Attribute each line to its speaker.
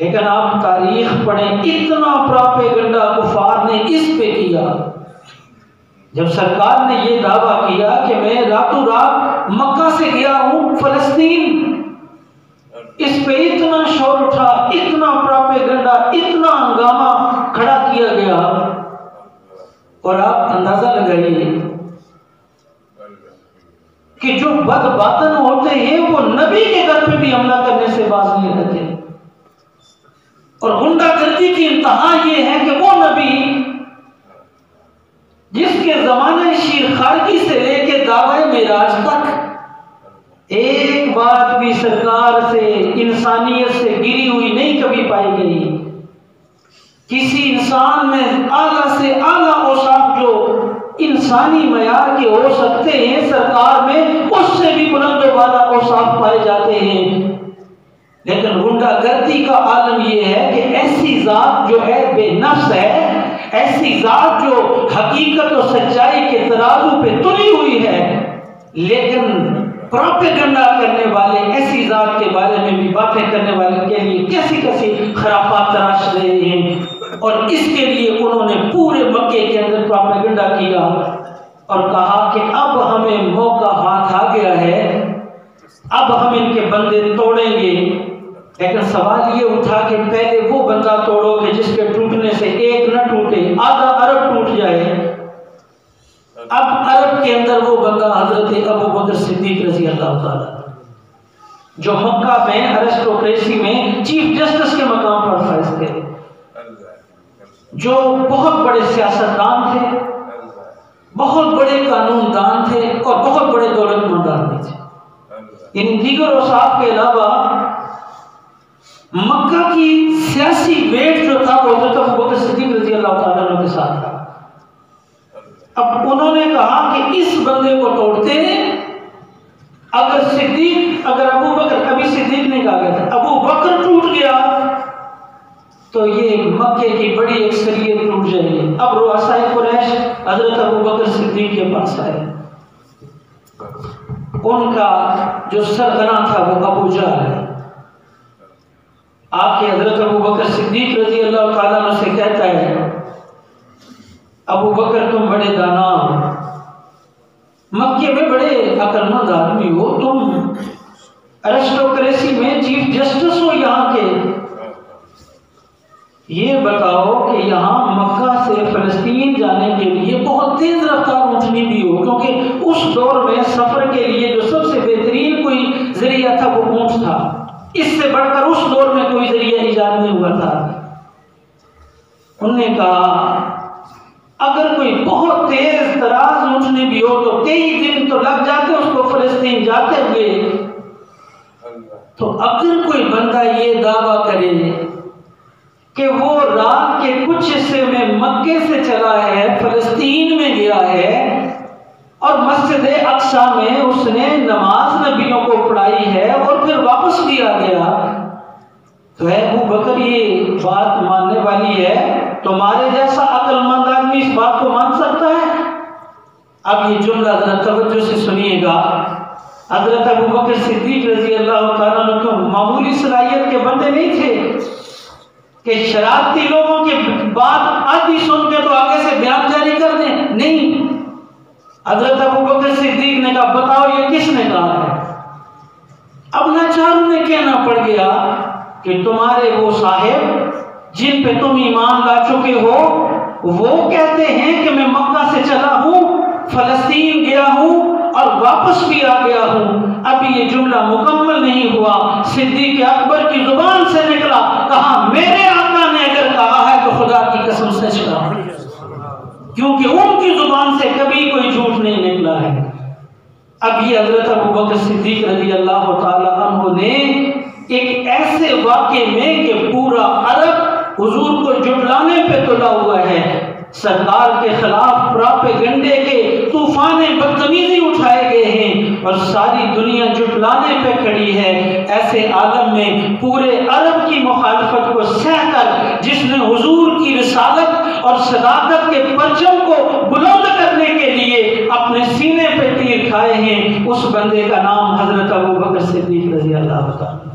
Speaker 1: لیکن آپ تاریخ پڑھیں، اتنا پراپیگنڈا کفار نے اس پہ کیا۔ جب سرکار نے یہ دعویٰ کیا کہ میں راتوں رات مکہ سے گیا ہوں فلسطین، اس پہ اتنا شور اٹھا، اتنا پراپیگنڈا، اتنا ہنگامہ کھڑا کیا گیا، اور آپ اندازہ لگائیے کہ جو بد باطن ہوتے ہیں وہ نبی کے گھر پہ بھی حملہ کرنے سے باز نہیں رہتے، اور غنڈہ گردی کی انتہا یہ ہے کہ وہ نبی جس کے زمانے شیر خارجی سے لے کے دعوی معراج تک ایک بات بھی سرکار سے انسانیت سے گری ہوئی نہیں کبھی پائی گئی۔ کسی انسان میں اعلیٰ سے اعلیٰ اوصاف جو انسانی معیار کے ہو سکتے ہیں، سرکار میں اس سے بھی بلند و بالا اوصاف پائے جاتے ہیں۔ لیکن غنڈہ گردی کا عالم یہ ہے کہ ایسی ذات جو ہے بے نفس ہے، ایسی ذات جو حقیقت و سچائی کے ترازو پہ تلی ہوئی ہے، لیکن پروپیگنڈا کرنے والے ایسی ذات کے بارے میں بھی باتیں کرنے والے کے لیے کیسی کیسی خرافات تراش رہے ہیں، اور اس کے لیے انہوں نے پورے مکے کے اندر پروپیگنڈا کیا اور کہا کہ اب ہمیں موقع ہاتھ آ گیا ہے، اب ہم ان کے بندے توڑیں گے۔ لیکن سوال یہ اٹھا کہ پہلے وہ بندہ توڑو گے جس کے ٹوٹنے سے ایک نہ ٹوٹے، آدھا ارب ٹوٹ جائے۔ اب عرب کے اندر وہ بندہ حضرت ابو بکر صدیق رضی اللہ تعالیٰ، جو مکہ میں ارسٹوکریسی میں چیف جسٹس کے مقام پر فائز تھے، جو بہت بڑے سیاستدان تھے، بہت بڑے قانون دان تھے، اور بہت بڑے دولت مند آدمی تھے۔ ان دیگر اوصاف کے علاوہ مکہ کی سیاسی ویٹ جو تھا وہ حضرت ابو بکر صدیق رضی اللہ تعالیٰ عنہ کے ساتھ تھا۔ اب انہوں نے کہا کہ اس بندے کو توڑتے ہیں، اگر ابو بکر، ابھی صدیق نے کہا گیا تھا، ابو بکر ٹوٹ گیا تو یہ مکے کی بڑی اکثریت ٹوٹ جائے گی۔ اب رؤسائے قریش حضرت ابو بکر صدیق کے پاس آئے، ان کا جو سرغنہ تھا وہ ابو جہل ہے، آپ کے حضرت ابو بکر صدیق رضی اللہ تعالیٰ عنہ سے کہتا ہے، ابو بکر تم بڑے دانا ہو، مکے میں بڑے عقل مند آدمی ہو، تم ارسٹوکریسی میں چیف جسٹس ہو یہاں کے، یہ بتاؤ کہ یہاں مکہ سے فلسطین جانے کے لیے بہت تیز رفتار اونٹنی بھی ہو، کیونکہ اس دور میں سفر کے لیے جو سب سے بہترین کوئی ذریعہ تھا وہ اونٹ تھا، اس سے بڑھ کر اس دور میں کوئی ذریعہ ایجاد نہیں ہوا تھا۔ انہوں نے کہا اگر کوئی بہت تیز تراز اونٹنی بھی ہو تو کئی دن تو لگ جاتے اس کو فلسطین جاتے ہوئے، تو اگر کوئی بندہ یہ دعویٰ کرے کہ وہ رات کے کچھ حصے میں مکے سے چلا ہے، فلسطین میں گیا ہے، اور مسجد اقصیٰ میں اس نے نماز نبیوں کو پڑھائی ہے اور پھر واپس بھی آ گیا، تو ہے ابو بکر یہ بات ماننے والی ہے؟ تمہارے جیسا عقل مند آدمی اس بات کو مان سکتا ہے؟ اب یہ جملہ ذرا توجہ سے سنیے گا۔ حضرت ابو بکر صدیق رضی اللہ تعالیٰ عنہ کو معمولی صلاحیت کے بندے نہیں تھے کہ شرارتی لوگوں کی بات آدھی سن کے تو آگے سے بیان جاری کر دیں، نہیں۔ حضرت ابو بکر صدیق نے کہا بتاؤ یہ کس نے کہا ہے؟ اب لاچار انہیں کہنا پڑ گیا کہ تمہارے وہ صاحب جن پہ تم ایمان لا چکے ہو وہ کہتے ہیں کہ میں مکہ سے چلا ہوں، فلسطین گیا ہوں اور واپس بھی آ گیا ہوں۔ ابھی یہ جملہ مکمل نہیں ہوا، صدیق اکبر کی زبان سے نکلا، کہا میرے آقا نے اگر کہا ہے تو خدا کی قسم سچ کہا، کیونکہ ان کی زبان سے کبھی کوئی جھوٹ نہیں نکلا ہے۔ اب یہ حضرت ابو بکر صدیق رضی اللہ تعالیٰ عنہ نے ایک ایسے واقعے میں کہ پورا عرب حضور کو جھٹلانے پہ تلا ہوا ہے، سرکار کے خلاف پراپیگنڈے کے طوفان بدتمیزی اٹھائے گئے ہیں اور ساری دنیا جھٹلانے پہ کھڑی ہے، ایسے عالم میں پورے عرب کی مخالفت کو سہ کر جس نے حضور کی رسالت اور صداقت کے پرچم کو بلند کرنے کے لیے اپنے سینے پہ تیر کھائے ہیں، اس بندے کا نام حضرت ابو بکر صدیق رضی اللہ تعالیٰ